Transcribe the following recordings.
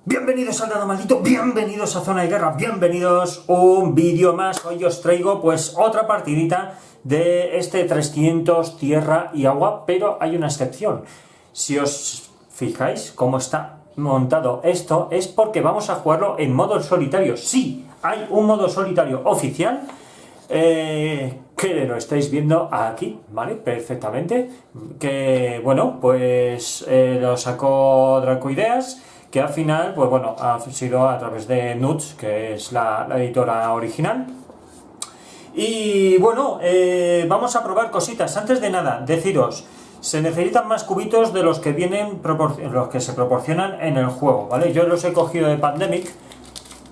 Bienvenidos al Dado Maldito, bienvenidos a Zona de Guerra, bienvenidos un vídeo más. Hoy os traigo pues otra partidita de este 300 tierra y agua, pero hay una excepción. Si os fijáis cómo está montado esto, es porque vamos a jugarlo en modo solitario. Sí, hay un modo solitario oficial, que lo estáis viendo aquí, ¿vale? Perfectamente. Que bueno, pues lo sacó Dracoideas, que al final, pues bueno, ha sido a través de Nuts, que es la editora original. Y bueno, vamos a probar cositas. Antes de nada, deciros, se necesitan más cubitos de los que vienen, los que se proporcionan en el juego, ¿vale? Yo los he cogido de Pandemic,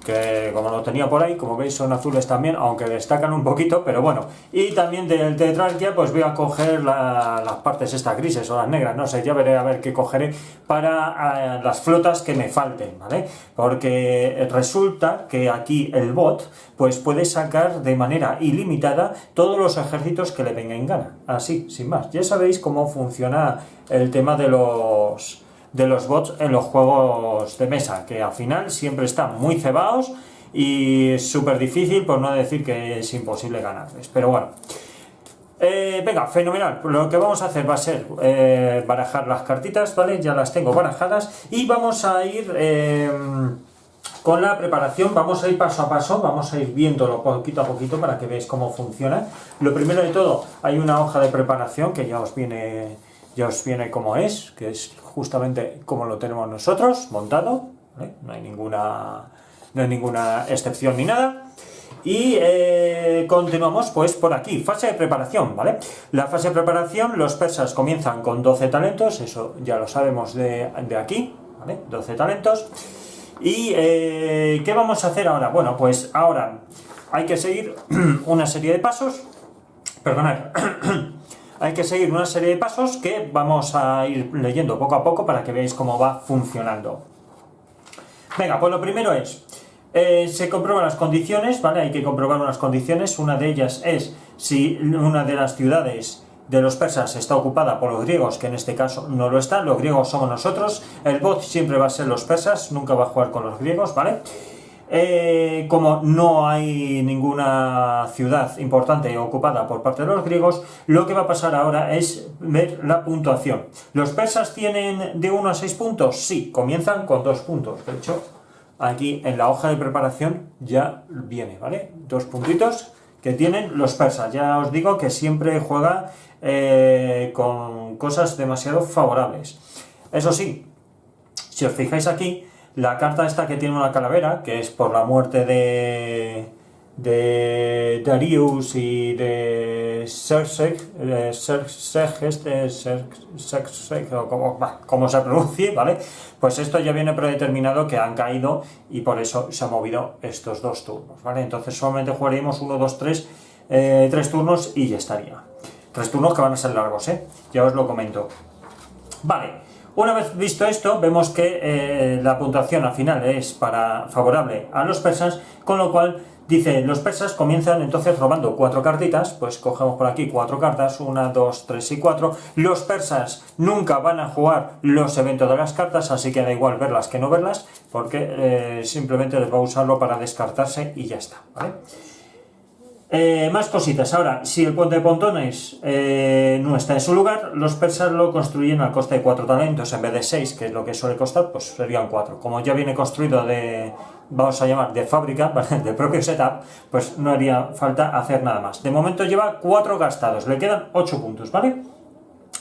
que como lo tenía por ahí, como veis son azules también, aunque destacan un poquito, pero bueno. Y también del Tetrarquia, pues voy a coger las partes estas grises o las negras, no sé, ya veré a ver qué cogeré para las flotas que me falten, ¿vale? Porque resulta que aquí el bot pues puede sacar de manera ilimitada todos los ejércitos que le venga en gana, así, sin más. Ya sabéis cómo funciona el tema de los bots en los juegos de mesa, que al final siempre están muy cebados y es súper difícil, por no decir que es imposible ganarles. Pero bueno, venga, fenomenal. Lo que vamos a hacer va a ser barajar las cartitas, ¿vale? Ya las tengo barajadas y vamos a ir con la preparación. Vamos a ir paso a paso, vamos a ir viéndolo poquito a poquito para que veáis cómo funciona. Lo primero de todo, hay una hoja de preparación que ya os viene como es, que es justamente como lo tenemos nosotros, montado, ¿vale? No hay ninguna excepción ni nada. Y continuamos pues por aquí, fase de preparación, ¿vale? La fase de preparación, los persas comienzan con 12 talentos, eso ya lo sabemos de aquí, ¿vale? 12 talentos. Y ¿qué vamos a hacer ahora? Bueno, pues ahora hay que seguir una serie de pasos, perdonad, hay que seguir una serie de pasos que vamos a ir leyendo poco a poco para que veáis cómo va funcionando. Venga, pues lo primero es, se comprueban las condiciones, ¿vale? Hay que comprobar unas condiciones. Una de ellas es si una de las ciudades de los persas está ocupada por los griegos, que en este caso no lo está. Los griegos somos nosotros. El bot siempre va a ser los persas, nunca va a jugar con los griegos, ¿vale? Como no hay ninguna ciudad importante ocupada por parte de los griegos, lo que va a pasar ahora es ver la puntuación. ¿Los persas tienen de 1 a 6 puntos? Sí, comienzan con 2 puntos. De hecho, aquí en la hoja de preparación ya viene, ¿vale? 2 puntitos que tienen los persas. Ya os digo que siempre juega con cosas demasiado favorables. Eso sí, si os fijáis aquí, la carta esta que tiene una calavera, que es por la muerte de Darius y de Xerxes, o como se pronuncie, ¿vale? Pues esto ya viene predeterminado que han caído y por eso se han movido estos 2 turnos, ¿vale? Entonces solamente jugaríamos 1, 2, 3, 3 turnos y ya estaría. 3 turnos que van a ser largos, ya os lo comento. Vale. Una vez visto esto, vemos que la puntuación al final es favorable a los persas, con lo cual dice, los persas comienzan entonces robando 4 cartitas, pues cogemos por aquí 4 cartas, 1, 2, 3 y 4. Los persas nunca van a jugar los eventos de las cartas, así que da igual verlas que no verlas, porque simplemente les va a usarlo para descartarse y ya está, ¿vale? Más cositas. Ahora, si el puente de pontones no está en su lugar, los persas lo construyen a coste de 4 talentos en vez de 6, que es lo que suele costar, pues serían 4. Como ya viene construido vamos a llamar de fábrica, ¿vale? De propio setup, pues no haría falta hacer nada más. De momento lleva 4 gastados, le quedan 8 puntos, ¿vale?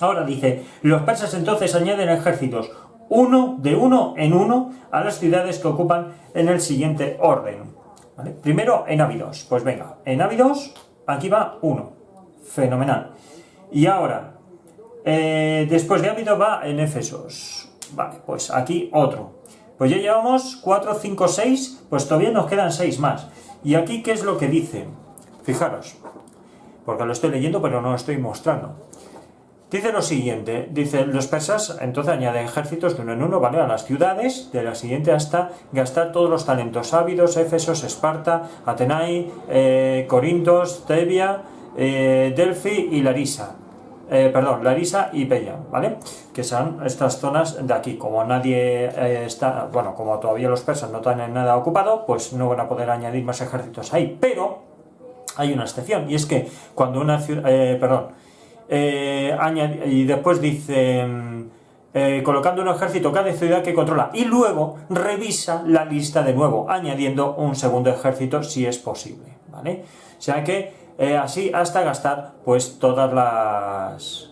Ahora dice, los persas entonces añaden ejércitos de 1 en 1 a las ciudades que ocupan en el siguiente orden. ¿Vale? Primero en Abidos, pues venga, en Abidos aquí va 1, fenomenal. Y ahora, después de Abidos va en Éfesos, vale, pues aquí otro. Pues ya llevamos 4, 5, 6, pues todavía nos quedan 6 más. Y aquí, ¿qué es lo que dice? Fijaros, porque lo estoy leyendo pero no lo estoy mostrando. Dice lo siguiente, dice, los persas entonces añaden ejércitos de 1 en 1, ¿vale? A las ciudades, de la siguiente hasta gastar todos los talentos: Ávidos, Éfesos, Esparta, Atenai, Corintos, Tebia, Delfi y Larisa. perdón, Larisa y Pella, ¿vale? Que son estas zonas de aquí. Como nadie está, bueno, como todavía los persas no tienen nada ocupado, pues no van a poder añadir más ejércitos ahí. Pero hay una excepción, y es que cuando una ciudad, y después dice, colocando un ejército cada ciudad que controla, y luego revisa la lista de nuevo, añadiendo un segundo ejército si es posible, ¿vale? O sea que así hasta gastar pues todas las...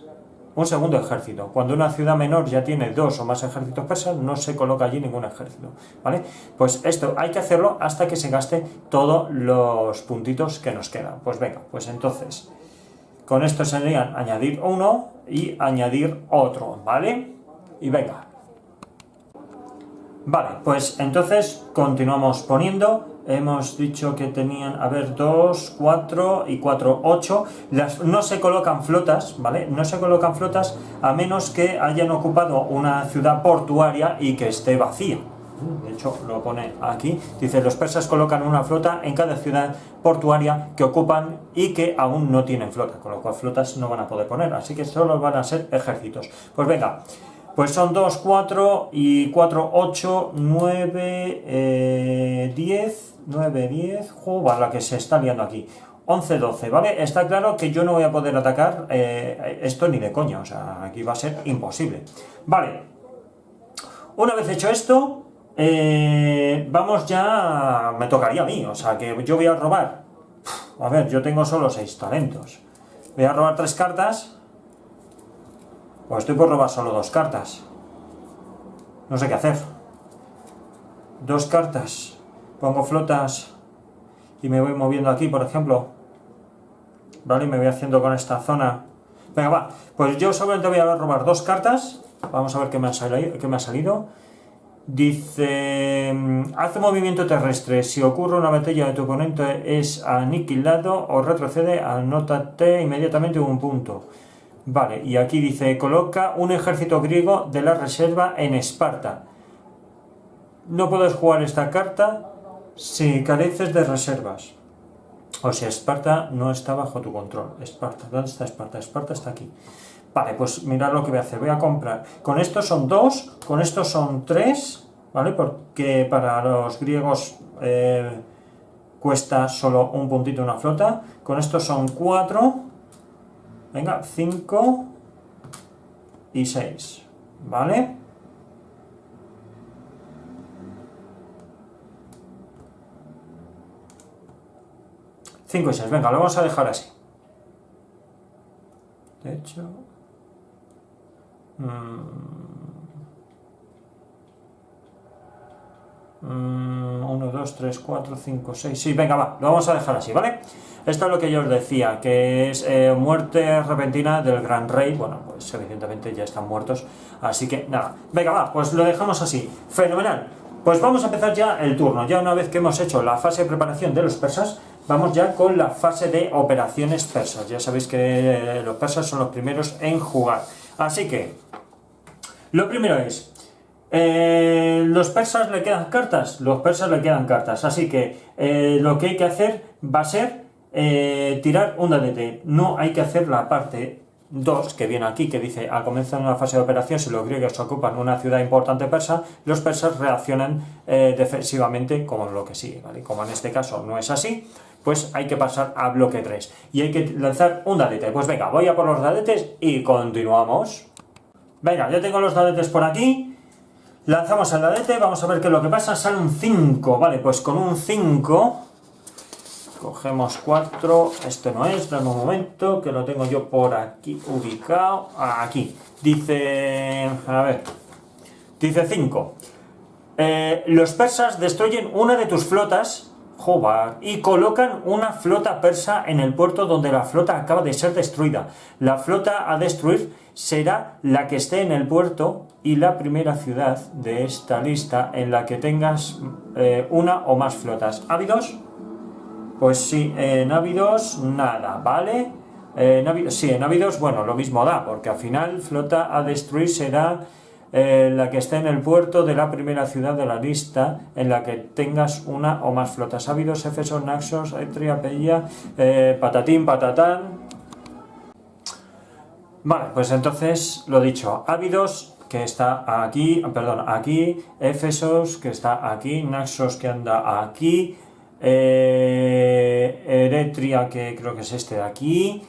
un segundo ejército. Cuando una ciudad menor ya tiene 2 o más ejércitos persas, no se coloca allí ningún ejército, ¿vale? Pues esto hay que hacerlo hasta que se gaste todos los puntitos que nos quedan. Pues venga, pues entonces con esto serían añadir uno y añadir otro, ¿vale? Y venga. Vale, pues entonces continuamos poniendo. Hemos dicho que tenían, a ver, 2, 4 y 4, 8. No se colocan flotas, ¿vale? No se colocan flotas a menos que hayan ocupado una ciudad portuaria y que esté vacía. De hecho, lo pone aquí. Dice, los persas colocan una flota en cada ciudad portuaria que ocupan y que aún no tienen flota. Con lo cual flotas no van a poder poner, así que solo van a ser ejércitos. Pues venga. Pues son 2, 4 y 4, 8, 9, 10, 9, 10, joder, la que se está liando aquí, 11, 12, ¿vale? Está claro que yo no voy a poder atacar esto ni de coña, o sea, aquí va a ser imposible. Vale, una vez hecho esto, vamos ya, me tocaría a mí, o sea, que yo voy a robar, a ver, yo tengo solo 6 talentos, voy a robar 3 cartas. Pues estoy por robar solo 2 cartas. No sé qué hacer. 2 cartas. Pongo flotas y me voy moviendo aquí, por ejemplo. Vale, me voy haciendo con esta zona. Venga, va. Pues yo solamente voy a robar 2 cartas. Vamos a ver qué me ha salido. Dice, hace movimiento terrestre. Si ocurre una batalla de tu oponente es aniquilado o retrocede, anótate inmediatamente un punto. Vale, y aquí dice, coloca un ejército griego de la reserva en Esparta. No puedes jugar esta carta si careces de reservas. O sea, Esparta no está bajo tu control. Esparta, ¿dónde está Esparta? Esparta está aquí. Vale, pues mirad lo que voy a hacer. Voy a comprar. Con estos son 2, con estos son 3, ¿vale? Porque para los griegos cuesta solo un puntito una flota. Con estos son 4. Venga, 5 y 6, ¿vale? Cinco y 6, venga, lo vamos a dejar así. De hecho... 1, 2, 3, 4, 5, 6... Sí, venga, va, lo vamos a dejar así, ¿vale? Esto es lo que yo os decía, que es muerte repentina del gran rey. Bueno, pues evidentemente ya están muertos, así que nada. Venga, va, pues lo dejamos así. Fenomenal. Pues vamos a empezar ya el turno. Ya una vez que hemos hecho la fase de preparación de los persas, vamos ya con la fase de operaciones persas. Ya sabéis que los persas son los primeros en jugar. Así que, lo primero es... ¿los persas le quedan cartas? Los persas le quedan cartas, así que lo que hay que hacer va a ser tirar un dadete. No hay que hacer la parte 2 que viene aquí, que dice, al comenzar una fase de operación, si los griegos ocupan una ciudad importante persa, los persas reaccionan defensivamente como lo que sigue, ¿vale? Como en este caso no es así, pues hay que pasar a bloque 3 y hay que lanzar un dadete. Pues venga, voy a por los dadetes y continuamos. Venga, ya tengo los dadetes por aquí. Lanzamos el dadete, vamos a ver qué es lo que pasa. Sale un 5, vale, pues con un 5 cogemos 4, este no es, dame un momento, que lo tengo yo por aquí ubicado, aquí, dice, a ver, dice 5, los persas destruyen una de tus flotas, joder, y colocan una flota persa en el puerto donde la flota acaba de ser destruida. La flota a destruir será la que esté en el puerto y la primera ciudad de esta lista en la que tengas una o más flotas. ¿Ávidos? Pues sí, en ávidos nada, ¿vale? Sí, en ávidos, bueno, lo mismo da, porque al final flota a destruir será la que esté en el puerto de la primera ciudad de la lista en la que tengas una o más flotas. Ávidos, Éfeso, Naxos, Etria, Peia, patatín, patatán. Vale, pues entonces, lo dicho, Abidos, que está aquí, perdón, aquí, Éfesos, que está aquí, Naxos, que anda aquí, Eretria, que creo que es este de aquí,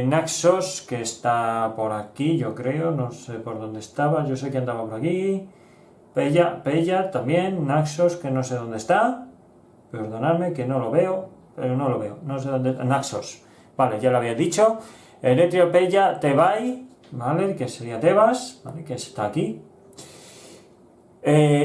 Naxos, que está por aquí, yo creo, no sé por dónde estaba, yo sé que andaba por aquí, Pella también, Naxos, que no sé dónde está, perdonadme que no lo veo, pero no lo veo, no sé dónde, Naxos, vale, ya lo había dicho, Eretria, Pella, Tebai, ¿vale? Que sería Tebas, ¿vale? Que está aquí.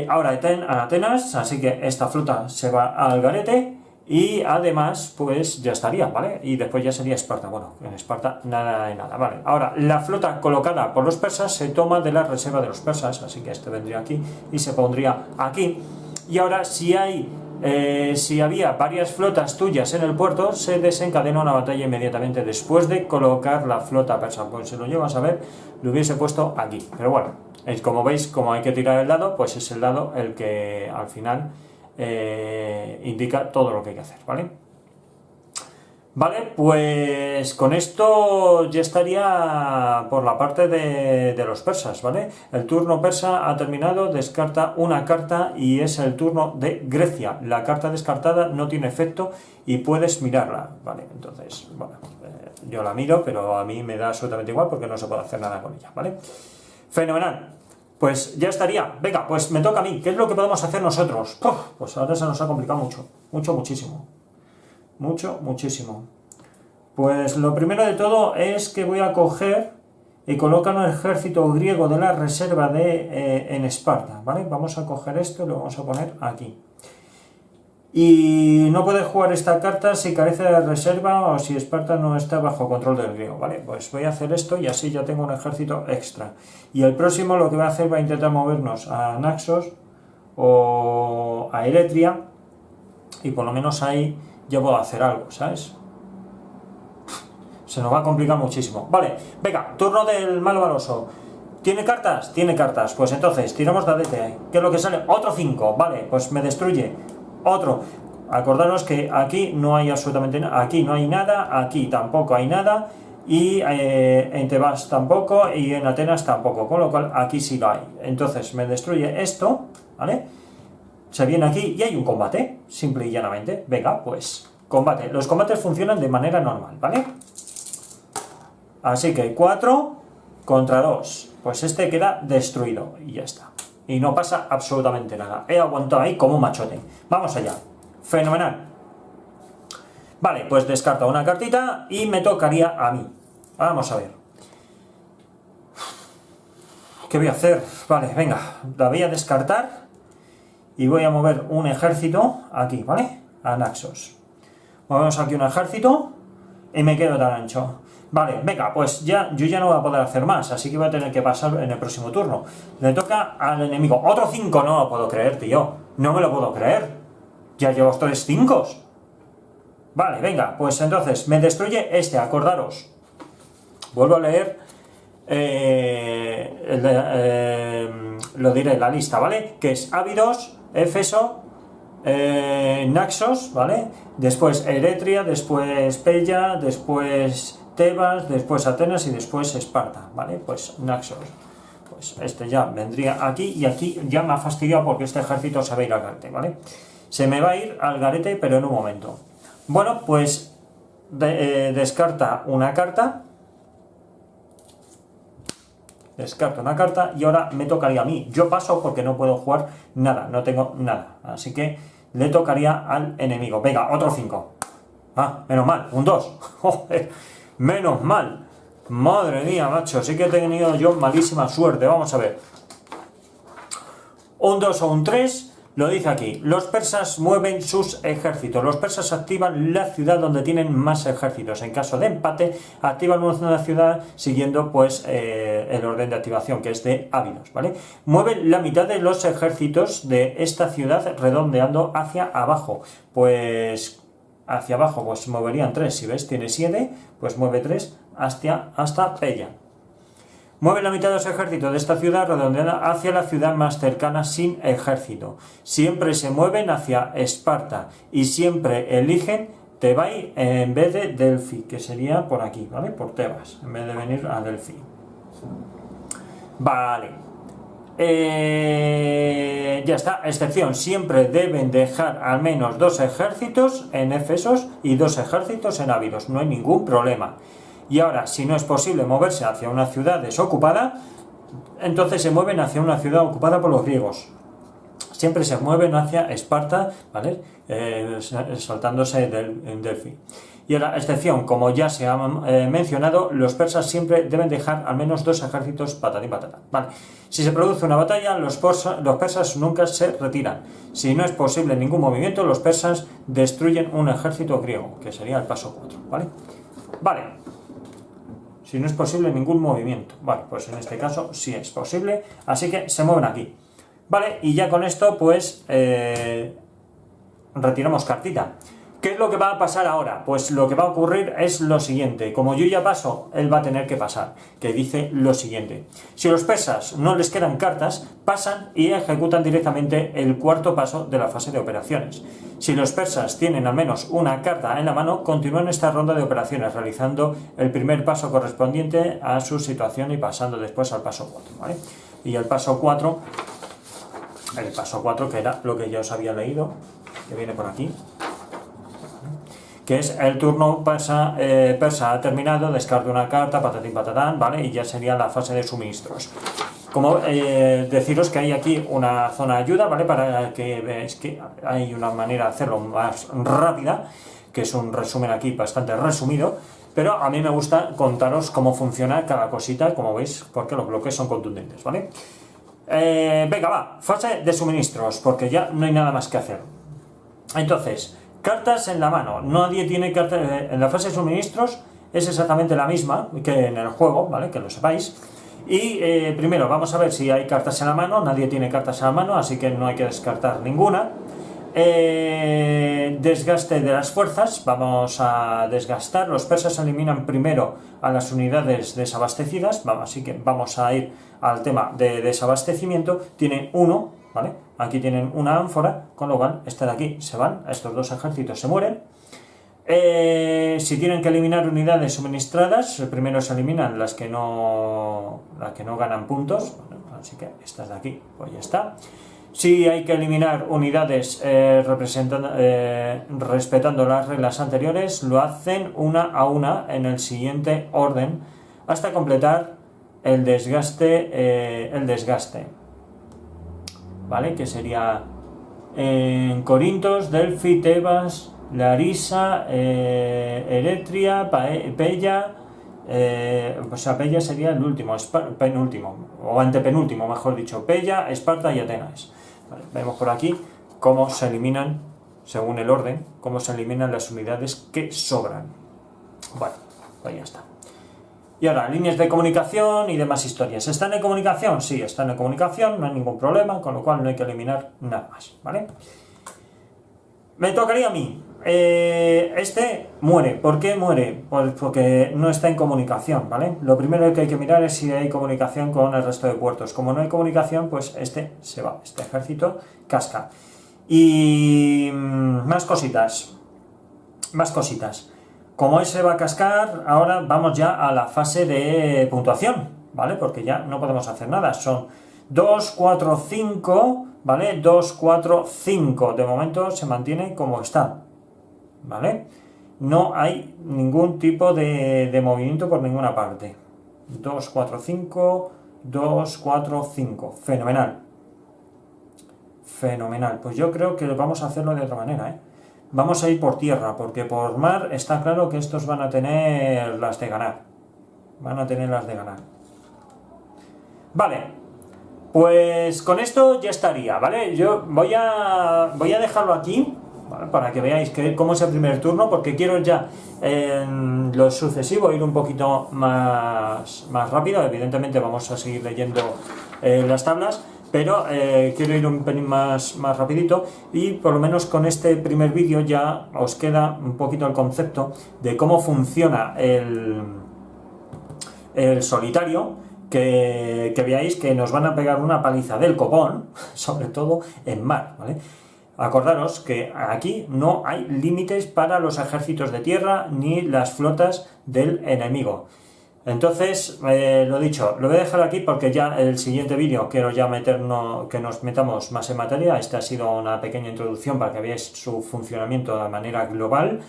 Ahora a Atenas, así que esta flota se va al garete y además, pues ya estaría, ¿vale? Y después ya sería Esparta. Bueno, en Esparta nada de nada, ¿vale? Ahora, la flota colocada por los persas se toma de la reserva de los persas, así que este vendría aquí y se pondría aquí. Y ahora, si había varias flotas tuyas en el puerto, se desencadena una batalla inmediatamente después de colocar la flota persa. Pues si lo llevas a ver, lo hubiese puesto aquí. Pero bueno, como veis, como hay que tirar el dado, pues es el dado el que al final indica todo lo que hay que hacer, ¿vale? Vale, pues con esto ya estaría por la parte de los persas, ¿vale? El turno persa ha terminado, descarta una carta y es el turno de Grecia. La carta descartada no tiene efecto y puedes mirarla, ¿vale? Entonces, bueno, yo la miro, pero a mí me da absolutamente igual porque no se puede hacer nada con ella, ¿vale? Fenomenal. Pues ya estaría. Venga, pues me toca a mí. ¿Qué es lo que podemos hacer nosotros? Pues ahora se nos ha complicado muchísimo. Muchísimo. Pues lo primero de todo es que voy a coger y colocar un ejército griego de la reserva en Esparta, ¿vale? Vamos a coger esto y lo vamos a poner aquí. Y no puedes jugar esta carta si carece de reserva o si Esparta no está bajo control del griego, ¿vale? Pues voy a hacer esto y así ya tengo un ejército extra. Y el próximo lo que va a hacer va a intentar movernos a Naxos o a Eretria y por lo menos ahí ya puedo hacer algo, ¿sabes? Se nos va a complicar muchísimo. Vale, venga, turno del malvaloso. ¿Tiene cartas? Tiene cartas. Pues entonces, tiramos dadete ahí. ¿Qué es lo que sale? Otro 5. Vale, pues me destruye. Otro. Acordaros que aquí no hay absolutamente nada. Aquí no hay nada. Aquí tampoco hay nada. Y en Tebas tampoco. Y en Atenas tampoco. Con lo cual aquí sí lo hay. Entonces me destruye esto. ¿Vale? Se viene aquí y hay un combate. Simple y llanamente. Venga, pues combate. Los combates funcionan de manera normal. ¿Vale? Así que 4 contra 2. Pues este queda destruido. Y ya está. Y no pasa absolutamente nada. He aguantado ahí como un machote. Vamos allá. Fenomenal. Vale, pues descarto una cartita y me tocaría a mí. Vamos a ver. ¿Qué voy a hacer? Vale, venga. La voy a descartar. Y voy a mover un ejército aquí, ¿vale? A Naxos. Movemos aquí un ejército. Y me quedo tan ancho. Vale, venga, pues ya yo ya no voy a poder hacer más, así que voy a tener que pasar en el próximo turno. Le toca al enemigo. Otro 5, no lo puedo creer, tío. No me lo puedo creer. Ya llevo 3 5. Vale, venga, pues entonces me destruye este, acordaros. Vuelvo a leer lo diré, la lista, ¿vale? Que es Abidos, Éfeso, Naxos, ¿vale? Después Eretria, después Pella, después Tebas, después Atenas y después Esparta, ¿vale? Pues Naxos. Pues este ya vendría aquí y aquí ya me ha fastidiado porque este ejército se va a ir al garete, ¿vale? Se me va a ir al garete, pero en un momento. Bueno, pues descarta una carta. Descarto una carta y ahora me tocaría a mí. Yo paso porque no puedo jugar nada, no tengo nada. Así que le tocaría al enemigo. Venga, otro 5. Ah, menos mal, un 2. Joder, menos mal. Madre mía, macho, sí que he tenido yo malísima suerte. Vamos a ver. Un 2 o un 3. Lo dice aquí, los persas mueven sus ejércitos. Los persas activan la ciudad donde tienen más ejércitos. En caso de empate, activan una ciudad siguiendo pues el orden de activación, que es de Abidos, ¿vale? Mueven la mitad de los ejércitos de esta ciudad redondeando hacia abajo. Pues hacia abajo pues moverían 3. Si ves, tiene 7, pues mueve 3 hasta Pella. Mueve la mitad de los ejércitos de esta ciudad redondeando hacia la ciudad más cercana sin ejército. Siempre se mueven hacia Esparta y siempre eligen Tebai en vez de Delphi, que sería por aquí, ¿vale? Por Tebas, en vez de venir a Delphi. Vale. Ya está, excepción, siempre deben dejar al menos 2 ejércitos en Éfesos y 2 ejércitos en Abidos, no hay ningún problema. Y ahora, si no es posible moverse hacia una ciudad desocupada, entonces se mueven hacia una ciudad ocupada por los griegos. Siempre se mueven hacia Esparta, ¿vale? Saltándose en Delphi. Y ahora, excepción, como ya se ha mencionado, los persas siempre deben dejar al menos 2 ejércitos patatín patatán. Vale. Si se produce una batalla, los persas nunca se retiran. Si no es posible ningún movimiento, los persas destruyen un ejército griego, que sería el paso 4. ¿Vale? Vale. Si no es posible ningún movimiento. Vale, pues en este caso sí es posible. Así que se mueven aquí. Vale, y ya con esto, pues, retiramos cartita. ¿Qué es lo que va a pasar ahora? Pues lo que va a ocurrir es lo siguiente. Como yo ya paso, él va a tener que pasar. Que dice lo siguiente. Si a los persas no les quedan cartas, pasan y ejecutan directamente el 4.º paso de la fase de operaciones. Si los persas tienen al menos una carta en la mano, continúan esta ronda de operaciones, realizando el primer paso correspondiente a su situación y pasando después al paso 4. ¿Vale? Y el paso 4, que era lo que ya os había leído, que viene por aquí, que es el turno persa ha terminado, descarta una carta, patatín patatán, ¿vale? Y ya sería la fase de suministros. Como deciros que hay aquí una zona de ayuda, ¿vale? Para que veáis que hay una manera de hacerlo más rápida, que es un resumen aquí bastante resumido, pero a mí me gusta contaros cómo funciona cada cosita, como veis, porque los bloques son contundentes, ¿vale? Venga, va, fase de suministros, porque ya no hay nada más que hacer. Entonces, cartas en la mano. Nadie tiene cartas. En la fase de suministros es exactamente la misma que en el juego, ¿vale? Que lo sepáis. Y primero vamos a ver si hay cartas en la mano. Nadie tiene cartas en la mano, así que no hay que descartar ninguna. Desgaste de las fuerzas. Vamos a desgastar. Los persas eliminan primero a las unidades desabastecidas. Así que vamos a ir al tema de desabastecimiento. Tienen 1, ¿vale? Aquí tienen una ánfora, con lo cual este de aquí se van, estos 2 ejércitos se mueren. Si tienen que eliminar unidades suministradas, primero se eliminan las que no ganan puntos, así que estas de aquí, pues ya está. Si hay que eliminar unidades respetando las reglas anteriores, lo hacen una a una en el siguiente orden hasta completar el desgaste. ¿Vale? Que sería en Corintos, Delphi, Tebas, Larisa, Eretria, Pella, o sea, Pella sería el último, penúltimo, o antepenúltimo, mejor dicho, Pella, Esparta y Atenas. Vale, vemos por aquí cómo se eliminan, según el orden, cómo se eliminan las unidades que sobran. Bueno, pues ya está. Y ahora, líneas de comunicación y demás historias. ¿Están en comunicación? Sí, están en comunicación, no hay ningún problema, con lo cual no hay que eliminar nada más, ¿vale? Me tocaría a mí. Este muere. ¿Por qué muere? Pues porque no está en comunicación, ¿vale? Lo primero que hay que mirar es si hay comunicación con el resto de puertos. Como no hay comunicación, pues este se va, este ejército casca. Y más cositas. Como ese va a cascar, ahora vamos ya a la fase de puntuación, ¿vale? Porque ya no podemos hacer nada. Son 2, 4, 5, ¿vale? 2, 4, 5. De momento se mantiene como está, ¿vale? No hay ningún tipo de movimiento por ninguna parte. 2, 4, 5, 2, 4, 5. Fenomenal. Pues yo creo que vamos a hacerlo de otra manera, ¿eh? Vamos a ir por tierra, porque por mar está claro que estos van a tener las de ganar. Vale, pues con esto ya estaría, ¿vale? Yo voy a dejarlo aquí, ¿vale? Para que veáis cómo es el primer turno, porque quiero ya en lo sucesivo ir un poquito más rápido. Evidentemente vamos a seguir leyendo las tablas, pero quiero ir un pelín más rapidito, y por lo menos con este primer vídeo ya os queda un poquito el concepto de cómo funciona el solitario, que veáis que nos van a pegar una paliza del copón, sobre todo en mar, ¿vale? Acordaros que aquí no hay límites para los ejércitos de tierra ni las flotas del enemigo. Entonces, lo dicho, lo voy a dejar aquí porque ya el siguiente vídeo quiero ya que nos metamos más en materia. Esta ha sido una pequeña introducción para que veáis su funcionamiento de manera global.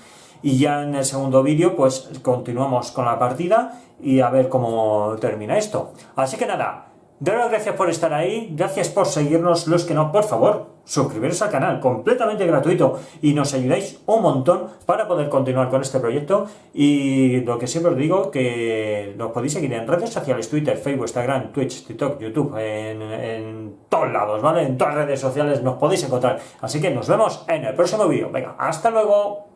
Y ya en el segundo vídeo pues continuamos con la partida y a ver cómo termina esto. Así que nada, daros las gracias por estar ahí, gracias por seguirnos, los que no, por favor, suscribiros al canal, completamente gratuito, y nos ayudáis un montón para poder continuar con este proyecto. Y lo que siempre os digo, que nos podéis seguir en redes sociales, Twitter, Facebook, Instagram, Twitch, TikTok, YouTube, en todos lados, ¿vale? En todas las redes sociales nos podéis encontrar. Así que nos vemos en el próximo vídeo. Venga, hasta luego.